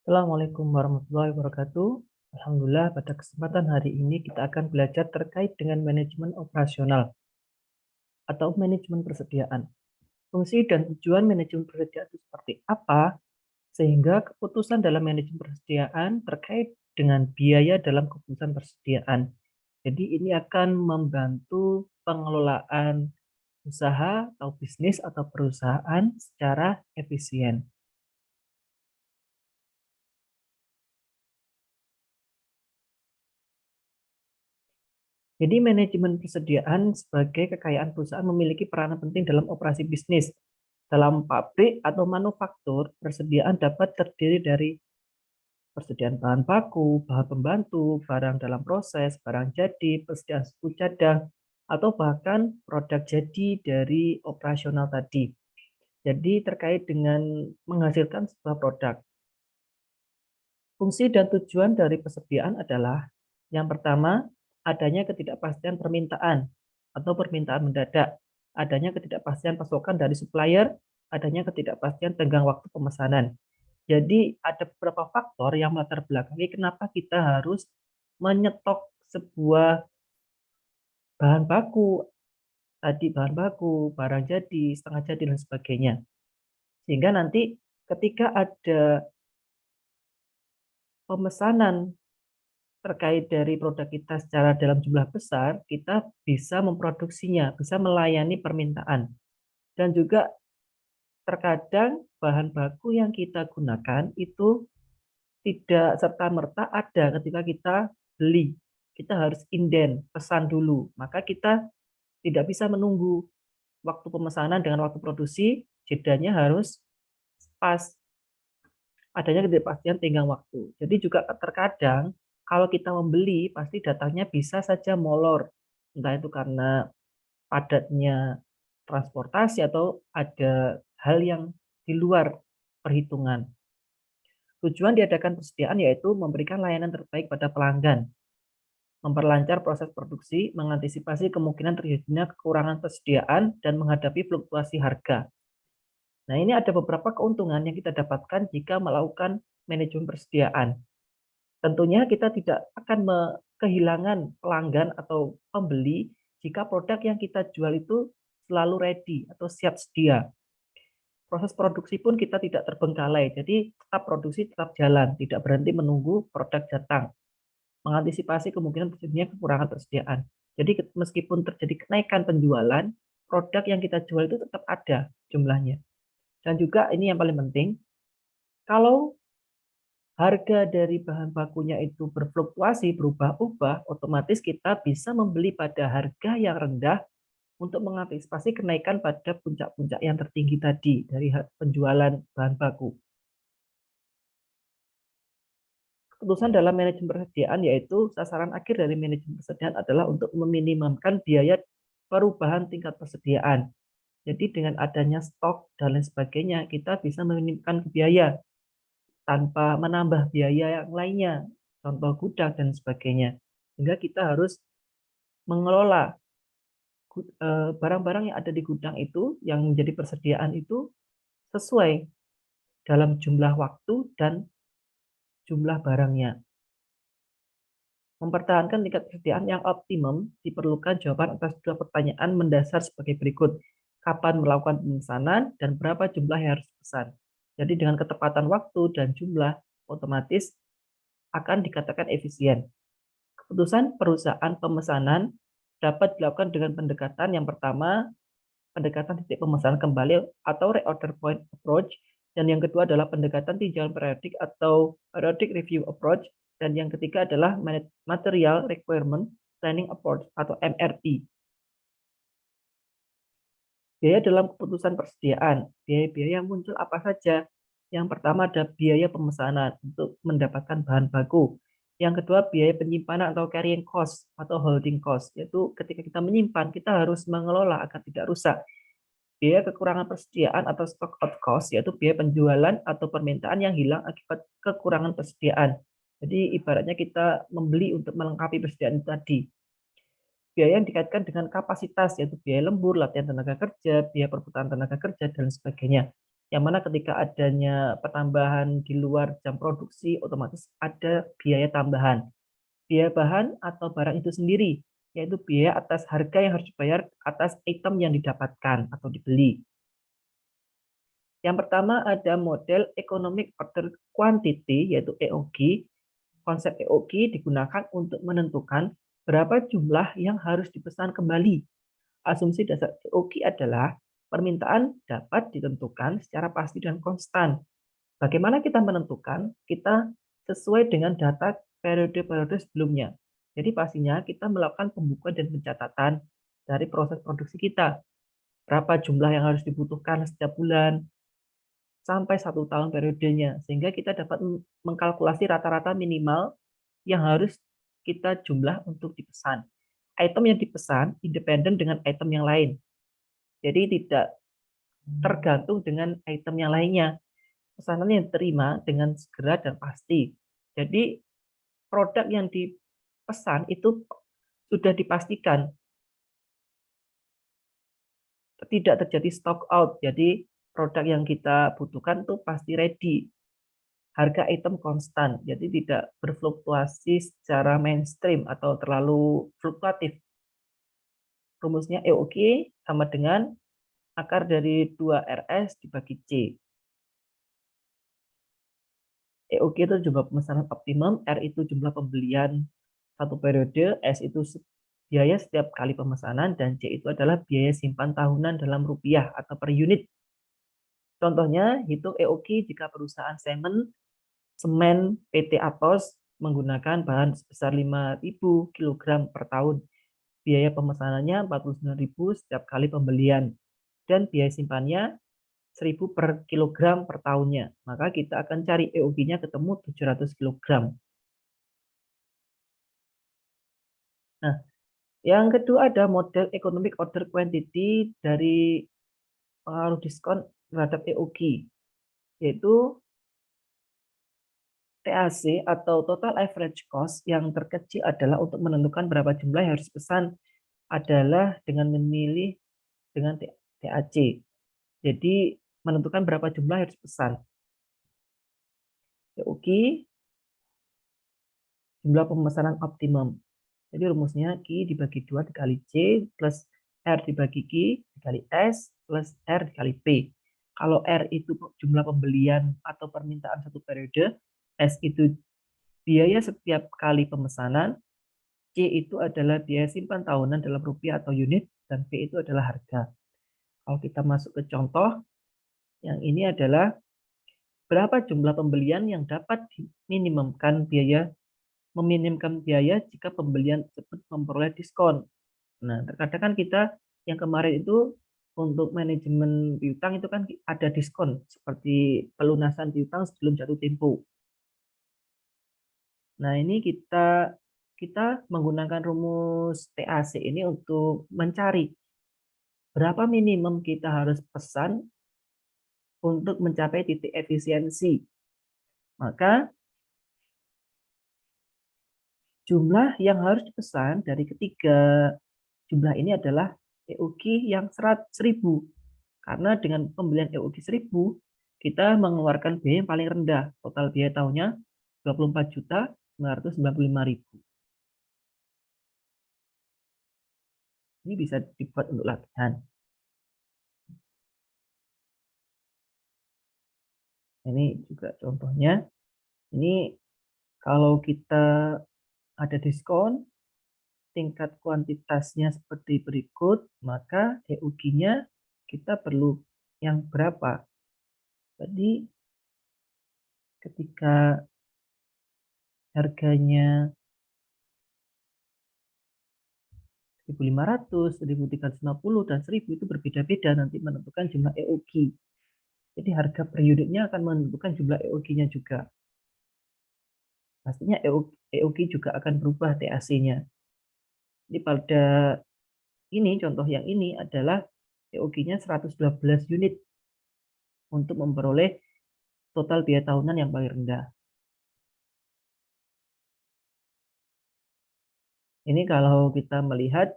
Assalamualaikum warahmatullahi wabarakatuh. Alhamdulillah, pada kesempatan hari ini kita akan belajar terkait dengan manajemen operasional atau manajemen persediaan. Fungsi dan tujuan manajemen persediaan itu seperti apa, sehingga keputusan dalam manajemen persediaan terkait dengan biaya dalam keputusan persediaan. Jadi ini akan membantu pengelolaan usaha atau bisnis atau perusahaan secara efisien. Jadi manajemen persediaan sebagai kekayaan perusahaan memiliki peranan penting dalam operasi bisnis. Dalam pabrik atau manufaktur, persediaan dapat terdiri dari persediaan bahan baku, bahan pembantu, barang dalam proses, barang jadi, persediaan suku cadang, atau bahkan produk jadi dari operasional tadi. Jadi terkait dengan menghasilkan sebuah produk. Fungsi dan tujuan dari persediaan adalah yang pertama, adanya ketidakpastian permintaan atau permintaan mendadak, adanya ketidakpastian pasokan dari supplier, adanya ketidakpastian tenggang waktu pemesanan. Jadi ada beberapa faktor yang melatar belakangi kenapa kita harus menyetok sebuah bahan baku, tadi bahan baku, barang jadi, setengah jadi, dan sebagainya. Sehingga nanti ketika ada pemesanan terkait dari produk kita secara dalam jumlah besar, kita bisa memproduksinya, bisa melayani permintaan. Dan juga terkadang bahan baku yang kita gunakan itu tidak serta-merta ada ketika kita beli. Kita harus inden, pesan dulu. Maka kita tidak bisa menunggu waktu pemesanan dengan waktu produksi, jedanya harus pas. Adanya ketidakpastian tenggang waktu. Jadi juga terkadang kalau kita membeli pasti datangnya bisa saja molor. Entah itu karena padatnya transportasi atau ada hal yang di luar perhitungan. Tujuan diadakan persediaan yaitu memberikan layanan terbaik pada pelanggan, memperlancar proses produksi, mengantisipasi kemungkinan terjadinya kekurangan persediaan, dan menghadapi fluktuasi harga. Nah, ini ada beberapa keuntungan yang kita dapatkan jika melakukan manajemen persediaan. Tentunya kita tidak akan kehilangan pelanggan atau pembeli jika produk yang kita jual itu selalu ready atau siap sedia. Proses produksi pun kita tidak terbengkalai, jadi tetap produksi tetap jalan, tidak berhenti menunggu produk datang, mengantisipasi kemungkinan terjadinya kekurangan persediaan. Jadi meskipun terjadi kenaikan penjualan, produk yang kita jual itu tetap ada jumlahnya. Dan juga ini yang paling penting, kalau harga dari bahan bakunya itu berfluktuasi, berubah-ubah, otomatis kita bisa membeli pada harga yang rendah untuk mengantisipasi kenaikan pada puncak-puncak yang tertinggi tadi dari penjualan bahan baku. Keputusan dalam manajemen persediaan yaitu sasaran akhir dari manajemen persediaan adalah untuk meminimalkan biaya perubahan tingkat persediaan. Jadi dengan adanya stok dan lain sebagainya, kita bisa meminimalkan biaya tanpa menambah biaya yang lainnya, contoh gudang dan sebagainya. Sehingga kita harus mengelola barang-barang yang ada di gudang itu, yang menjadi persediaan itu sesuai dalam jumlah waktu dan jumlah barangnya. Mempertahankan tingkat persediaan yang optimum diperlukan jawaban atas dua pertanyaan mendasar sebagai berikut. Kapan melakukan pemesanan dan berapa jumlah yang harus dipesan. Jadi dengan ketepatan waktu dan jumlah, otomatis akan dikatakan efisien. Keputusan perusahaan pemesanan dapat dilakukan dengan pendekatan yang pertama, pendekatan titik pemesanan kembali atau reorder point approach, dan yang kedua adalah pendekatan tinjauan periodik atau periodic review approach, dan yang ketiga adalah material requirement planning approach atau MRP. Biaya dalam keputusan persediaan. Biaya-biaya yang muncul apa saja? Yang pertama ada biaya pemesanan untuk mendapatkan bahan baku. Yang kedua biaya penyimpanan atau carrying cost atau holding cost, yaitu ketika kita menyimpan kita harus mengelola agar tidak rusak. Biaya kekurangan persediaan atau stock out cost, yaitu biaya penjualan atau permintaan yang hilang akibat kekurangan persediaan. Jadi ibaratnya kita membeli untuk melengkapi persediaan tadi. Biaya yang dikaitkan dengan kapasitas, yaitu biaya lembur, latihan tenaga kerja, biaya perputaran tenaga kerja, dan sebagainya. Yang mana ketika adanya pertambahan di luar jam produksi, otomatis ada biaya tambahan. Biaya bahan atau barang itu sendiri, yaitu biaya atas harga yang harus dibayar atas item yang didapatkan atau dibeli. Yang pertama ada model Economic Order Quantity, yaitu EOQ. Konsep EOQ digunakan untuk menentukan berapa jumlah yang harus dipesan kembali. Asumsi dasar EOQ adalah permintaan dapat ditentukan secara pasti dan konstan. Bagaimana kita menentukan? Kita sesuai dengan data periode-periode sebelumnya. Jadi pastinya kita melakukan pembukuan dan pencatatan dari proses produksi kita. Berapa jumlah yang harus dibutuhkan setiap bulan, sampai 1 tahun periodenya. Sehingga kita dapat mengkalkulasi rata-rata minimal yang harus kita jumlah untuk dipesan. Item yang dipesan independen dengan item yang lain. Jadi tidak tergantung dengan item yang lainnya. Pesanan yang diterima dengan segera dan pasti. Jadi produk yang dipesan itu sudah dipastikan tidak terjadi stock out. Jadi produk yang kita butuhkan itu pasti ready. Harga item konstan, jadi tidak berfluktuasi secara mainstream atau terlalu fluktuatif. Rumusnya EOQ sama dengan akar dari 2RS dibagi C. EOQ itu jumlah pemesanan optimum, R itu jumlah pembelian satu periode, S itu biaya setiap kali pemesanan, dan C itu adalah biaya simpan tahunan dalam rupiah atau per unit. Contohnya, hitung EOQ jika perusahaan semen PT Atos menggunakan bahan sebesar 5.000 kg per tahun. Biaya pemesanannya 49.000 setiap kali pembelian. Dan biaya simpannya 1.000 per kilogram per tahunnya. Maka kita akan cari EOQ-nya ketemu 700 kg. Nah, yang kedua ada model Economic Order Quantity dari pengaruh diskon terhadap EOQ, yaitu TAC atau Total Average Cost yang terkecil adalah untuk menentukan berapa jumlah yang harus pesan adalah dengan memilih dengan TAC. Jadi menentukan berapa jumlah yang harus pesan. EOQ jumlah pemesanan optimum. Jadi rumusnya Q dibagi 2 dikali C plus R dibagi Q dikali S plus R dikali P. Kalau R itu jumlah pembelian atau permintaan satu periode, S itu biaya setiap kali pemesanan, C itu adalah biaya simpan tahunan dalam rupiah atau unit, dan P itu adalah harga. Kalau kita masuk ke contoh, yang ini adalah berapa jumlah pembelian yang dapat meminimumkan biaya jika pembelian tersebut memperoleh diskon. Nah, terkadang kan kita yang kemarin itu untuk manajemen piutang itu kan ada diskon seperti pelunasan piutang sebelum jatuh tempo. Nah, ini kita menggunakan rumus TAC ini untuk mencari berapa minimum kita harus pesan untuk mencapai titik efisiensi. Maka jumlah yang harus dipesan dari ketiga jumlah ini adalah EOQ yang 1.000. Karena dengan pembelian EOQ 1.000, kita mengeluarkan biaya yang paling rendah. Total biaya tahunnya 24.995.000. Ini bisa dibuat untuk latihan. Ini juga contohnya. Ini kalau kita ada diskon, tingkat kuantitasnya seperti berikut, maka EOQ-nya kita perlu yang berapa? Jadi ketika harganya 1.500, 1.350, dan 1.000 itu berbeda-beda nanti menentukan jumlah EOQ. Jadi harga per unitnya akan menentukan jumlah EOQ-nya juga. Pastinya EOQ juga akan berubah TAC-nya. Jadi pada ini, contoh yang ini adalah EOQ-nya 112 unit untuk memperoleh total biaya tahunan yang paling rendah. Ini kalau kita melihat,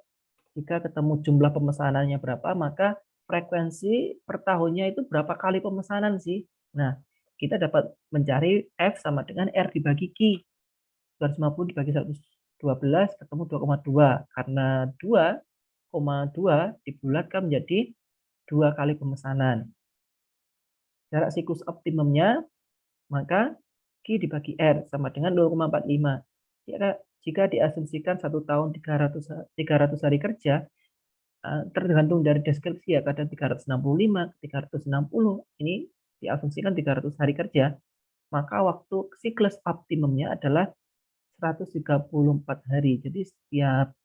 jika ketemu jumlah pemesanannya berapa, maka frekuensi per tahunnya itu berapa kali pemesanan sih? Nah, kita dapat mencari F sama dengan R dibagi Q. 250 dibagi 112 ketemu 2,2. Karena 2,2 dibulatkan menjadi 2 kali pemesanan. Jarak siklus optimumnya, maka Q dibagi R sama dengan 0,45. Jika diasumsikan 1 tahun 300 hari kerja, tergantung dari deskripsi ya, kadang 365, 360, ini diasumsikan 300 hari kerja, maka waktu siklus optimumnya adalah 134 hari. Jadi setiap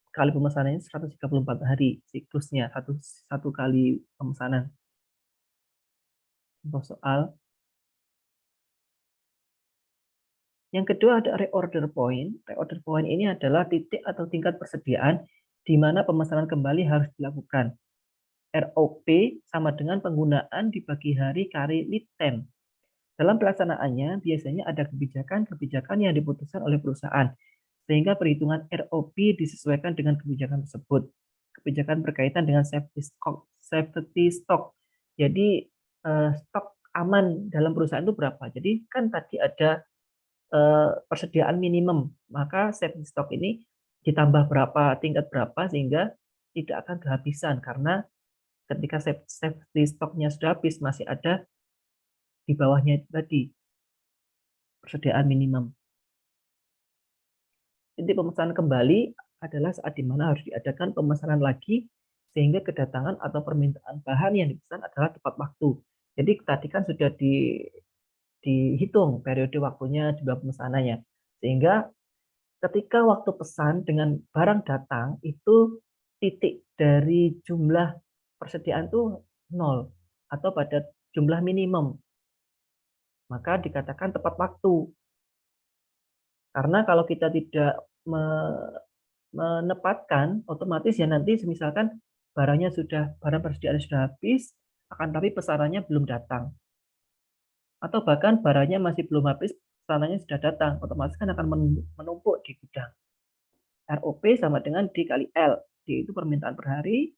kali pemesanannya 134 hari siklusnya, satu kali pemesanan. Contoh soal. Yang kedua ada reorder point. Reorder point ini adalah titik atau tingkat persediaan di mana pemesanan kembali harus dilakukan. ROP sama dengan penggunaan dibagi hari kali lead time. Dalam pelaksanaannya, biasanya ada kebijakan-kebijakan yang diputuskan oleh perusahaan, sehingga perhitungan ROP disesuaikan dengan kebijakan tersebut. Kebijakan berkaitan dengan safety stock. Jadi, stok aman dalam perusahaan itu berapa? Jadi, kan tadi ada persediaan minimum, maka safety stock ini ditambah berapa, tingkat berapa, sehingga tidak akan kehabisan, karena ketika safety stocknya sudah habis, masih ada di bawahnya itu tadi, persediaan minimum. Inti pemesanan kembali adalah saat dimana harus diadakan pemesanan lagi, sehingga kedatangan atau permintaan bahan yang dipesan adalah tepat waktu. Jadi tadi kan sudah dihitung periode waktunya, jumlah pemesanannya, sehingga ketika waktu pesan dengan barang datang itu titik dari jumlah persediaan itu 0 atau pada jumlah minimum, maka dikatakan tepat waktu. Karena kalau kita tidak menepatkan, otomatis ya nanti misalkan barang persediaan sudah habis, akan tapi pesanannya belum datang. Atau bahkan barangnya masih belum habis, pesanannya sudah datang, otomatis kan akan menumpuk di gudang. ROP sama dengan D kali L. D itu permintaan per hari.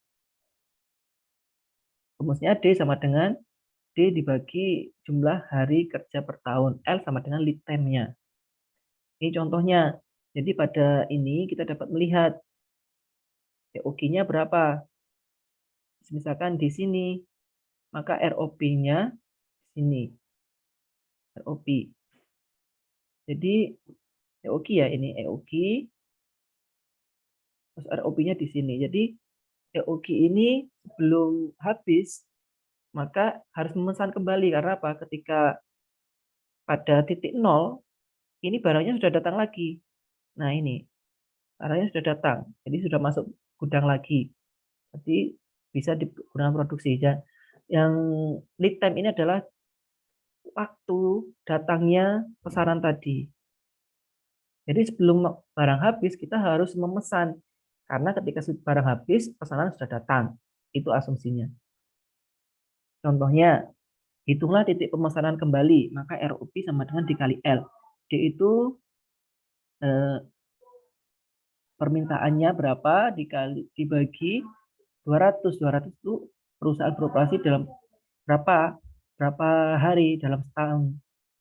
Rumusnya D sama dengan D dibagi jumlah hari kerja per tahun. L sama dengan lead time-nya. Ini contohnya. Jadi pada ini kita dapat melihat COQ-nya berapa. Misalkan di sini, maka ROP-nya di sini. ROP. Jadi EOQ ya, ini EOQ. Terus ROP-nya di sini. Jadi EOQ ini sebelum habis, maka harus memesan kembali. Karena apa? Ketika pada titik 0, ini barangnya sudah datang lagi. Nah ini, barangnya sudah datang. Jadi sudah masuk gudang lagi. Jadi bisa digunakan produksi. Yang lead time ini adalah waktu datangnya pesanan tadi. Jadi sebelum barang habis, kita harus memesan. Karena ketika barang habis, pesanan sudah datang. Itu asumsinya. Contohnya, hitunglah titik pemesanan kembali. Maka ROP sama dengan dikali L. D itu permintaannya berapa dibagi 200. 200 itu perusahaan beroperasi dalam berapa hari dalam setahun.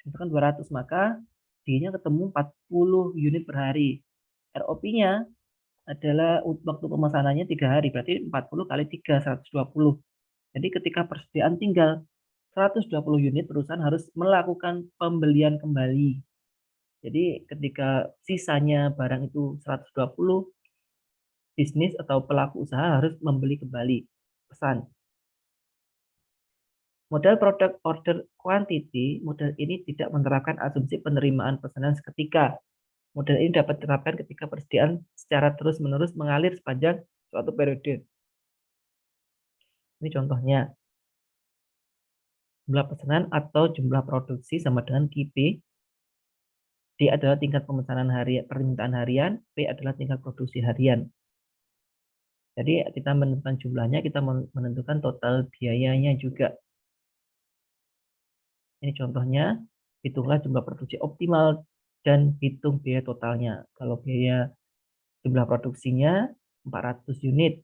Misalkan 200, maka D-nya ketemu 40 unit per hari. ROP-nya adalah waktu pemesanannya 3 hari, berarti 40 kali 3, 120. Jadi ketika persediaan tinggal 120 unit, perusahaan harus melakukan pembelian kembali. Jadi ketika sisanya barang itu 120, bisnis atau pelaku usaha harus membeli kembali pesan. Model product order quantity, model ini tidak menerapkan asumsi penerimaan pesanan seketika. Model ini dapat diterapkan ketika persediaan secara terus-menerus mengalir sepanjang suatu periode. Ini contohnya. Jumlah pesanan atau jumlah produksi sama dengan QP. D adalah tingkat pemesanan harian, permintaan harian. P adalah tingkat produksi harian. Jadi kita menentukan jumlahnya, kita menentukan total biayanya juga. Ini contohnya, hitunglah jumlah produksi optimal dan hitung biaya totalnya. Kalau biaya jumlah produksinya 400 unit,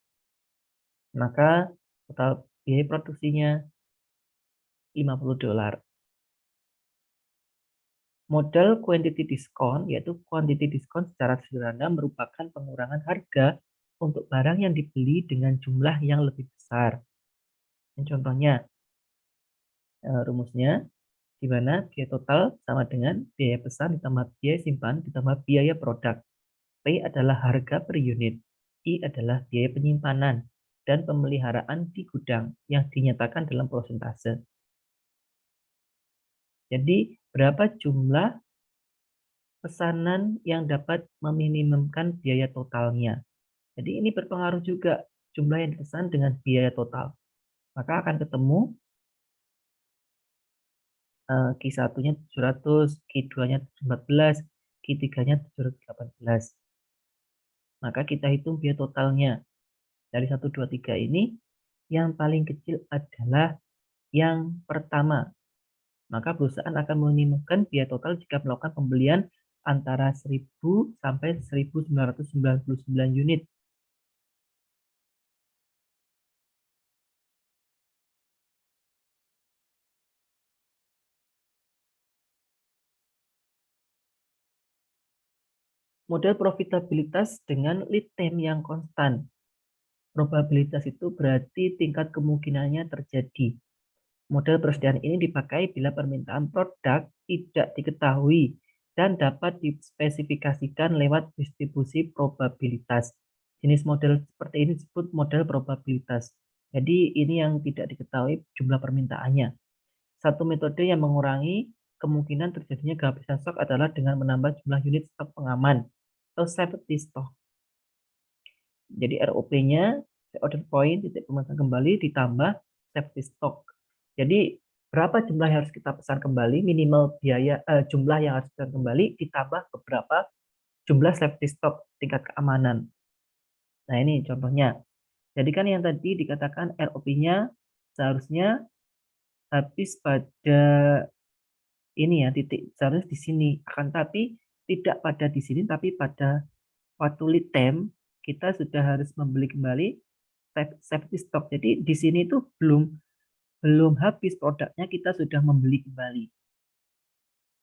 Maka total biaya produksinya $50. Modal quantity discount, yaitu quantity discount secara sederhana merupakan pengurangan harga untuk barang yang dibeli dengan jumlah yang lebih besar. Ini contohnya, rumusnya, di mana biaya total sama dengan biaya pesan ditambah biaya simpan ditambah biaya produk. P adalah harga per unit, I adalah biaya penyimpanan dan pemeliharaan di gudang yang dinyatakan dalam prosentase. Jadi, berapa jumlah pesanan yang dapat meminimumkan biaya totalnya. Jadi ini berpengaruh juga jumlah yang dipesan dengan biaya total. Maka akan ketemu Q1-nya 700, Q2-nya 714, Q3-nya 718. Maka kita hitung biaya totalnya. Dari 1, 2, 3 ini, yang paling kecil adalah yang pertama. Maka perusahaan akan meminimumkan biaya total jika melakukan pembelian antara 1.000 sampai 1.999 unit. Model profitabilitas dengan lead time yang konstan. Probabilitas itu berarti tingkat kemungkinannya terjadi. Model persediaan ini dipakai bila permintaan produk tidak diketahui dan dapat dispesifikasikan lewat distribusi probabilitas. Jenis model seperti ini disebut model probabilitas. Jadi ini yang tidak diketahui jumlah permintaannya. Satu metode yang mengurangi kemungkinan terjadinya kehabisan stok adalah dengan menambah jumlah unit stok pengaman atau safety stock. Jadi ROP-nya, order point, titik pemesanan kembali, ditambah safety stock. Jadi berapa jumlah yang harus kita pesan kembali, minimal biaya jumlah yang harus kita kembali, ditambah beberapa jumlah safety stock, tingkat keamanan. Nah ini contohnya. Jadi kan yang tadi dikatakan ROP-nya seharusnya habis pada ini ya, titik seharusnya di sini. Akan tapi tidak pada di sini, tapi pada waktu lead time kita sudah harus membeli kembali safety stock. Jadi di sini tuh belum habis produknya kita sudah membeli kembali,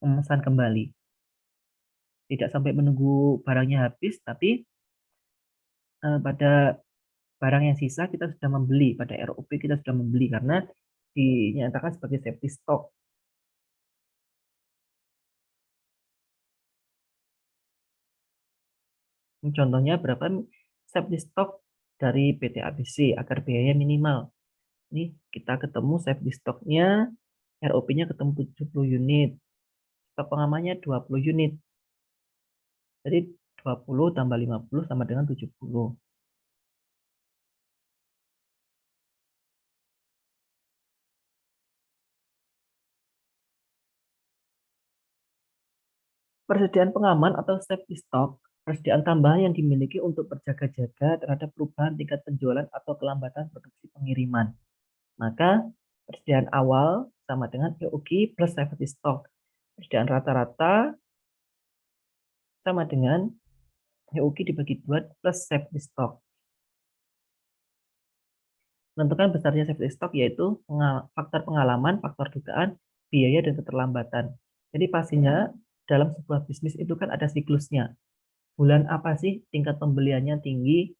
memesan kembali. Tidak sampai menunggu barangnya habis, tapi pada barang yang sisa kita sudah membeli, pada ROP kita sudah membeli karena dinyatakan sebagai safety stock. Ini contohnya berapa safety stock dari PT ABC agar biaya minimal. Ini kita ketemu safety stocknya, ROP-nya ketemu 70 unit, stok pengamannya 20 unit. Jadi 20 tambah 50 sama dengan 70. Persediaan pengaman atau safety stock, persediaan tambahan yang dimiliki untuk berjaga-jaga terhadap perubahan tingkat penjualan atau kelambatan produksi pengiriman. Maka persediaan awal sama dengan EOG plus safety stock. Persediaan rata-rata sama dengan EOG dibagi 2 plus safety stock. Menentukan besarnya safety stock yaitu faktor pengalaman, faktor dugaan, biaya, dan keterlambatan. Jadi pastinya dalam sebuah bisnis itu kan ada siklusnya. Bulan apa sih tingkat pembeliannya tinggi,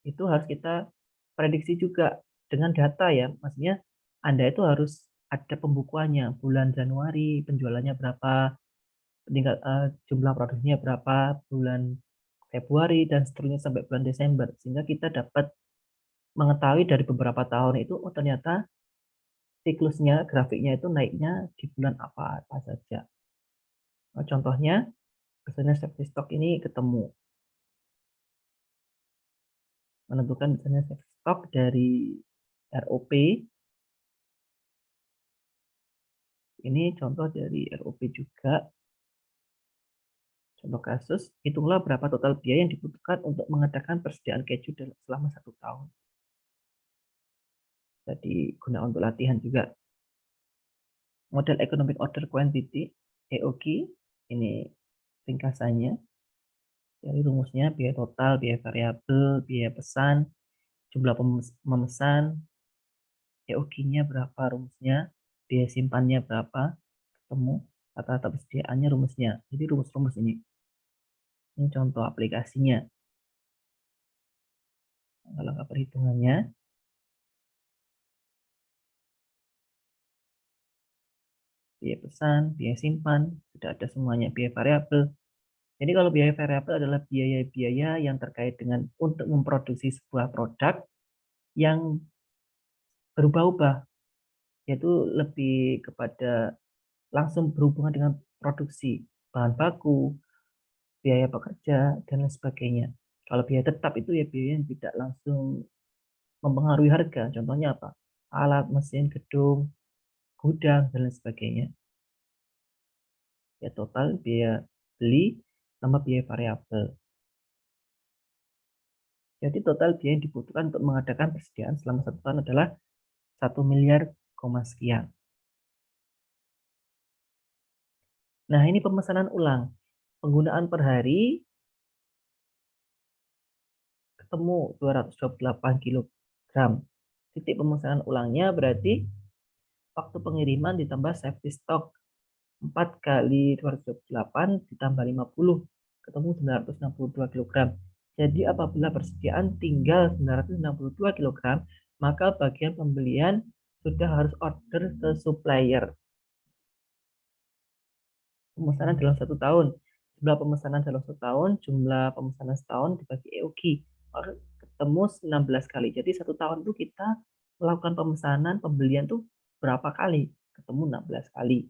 itu harus kita prediksi juga dengan data ya. Maksudnya Anda itu harus ada pembukuannya. Bulan Januari penjualannya berapa, tingkat jumlah produksinya berapa, bulan Februari, dan seterusnya sampai bulan Desember. Sehingga kita dapat mengetahui dari beberapa tahun itu, oh ternyata siklusnya, grafiknya itu naiknya di bulan apa saja. Nah, contohnya, misalnya safety stock ini ketemu. Menentukan misalnya safety stock dari ROP. Ini contoh dari ROP juga. Contoh kasus, hitunglah berapa total biaya yang dibutuhkan untuk mengadakan persediaan keju selama 1 tahun. Jadi guna untuk latihan juga. Model Economic Order Quantity, EOQ, ini ringkasannya. Dari rumusnya biaya total, biaya variabel, biaya pesan, jumlah memesan, EOG-nya berapa rumusnya, biaya simpannya berapa, ketemu rata-rata persediaannya rumusnya. Jadi rumus-rumus ini. Ini contoh aplikasinya. Langkah perhitungannya, biaya pesan, biaya simpan, sudah ada semuanya, biaya variabel. Jadi kalau biaya variabel adalah biaya-biaya yang terkait dengan untuk memproduksi sebuah produk yang berubah-ubah, yaitu lebih kepada langsung berhubungan dengan produksi bahan baku, biaya pekerja, dan lain sebagainya. Kalau biaya tetap itu ya biaya yang tidak langsung mempengaruhi harga. Contohnya apa? Alat, mesin, gedung, gudang, dan lain sebagainya. Ya total biaya beli sama biaya variabel. Jadi total biaya yang dibutuhkan untuk mengadakan persediaan selama 1 tahun adalah 1 miliar, sekian. Nah, ini pemesanan ulang. Penggunaan per hari ketemu 228 kilogram. Titik pemesanan ulangnya berarti waktu pengiriman ditambah safety stock 4 kali 228 ditambah 50 ketemu 962 kilogram. Jadi apabila persediaan tinggal 962 kilogram, maka bagian pembelian sudah harus order ke supplier. Pemesanan dalam 1 tahun. Jumlah pemesanan dalam 1 tahun, jumlah pemesanan setahun dibagi EOG. Ketemu 16 kali. Jadi 1 tahun itu kita melakukan pemesanan, pembelian tuh berapa kali? Ketemu 16 kali.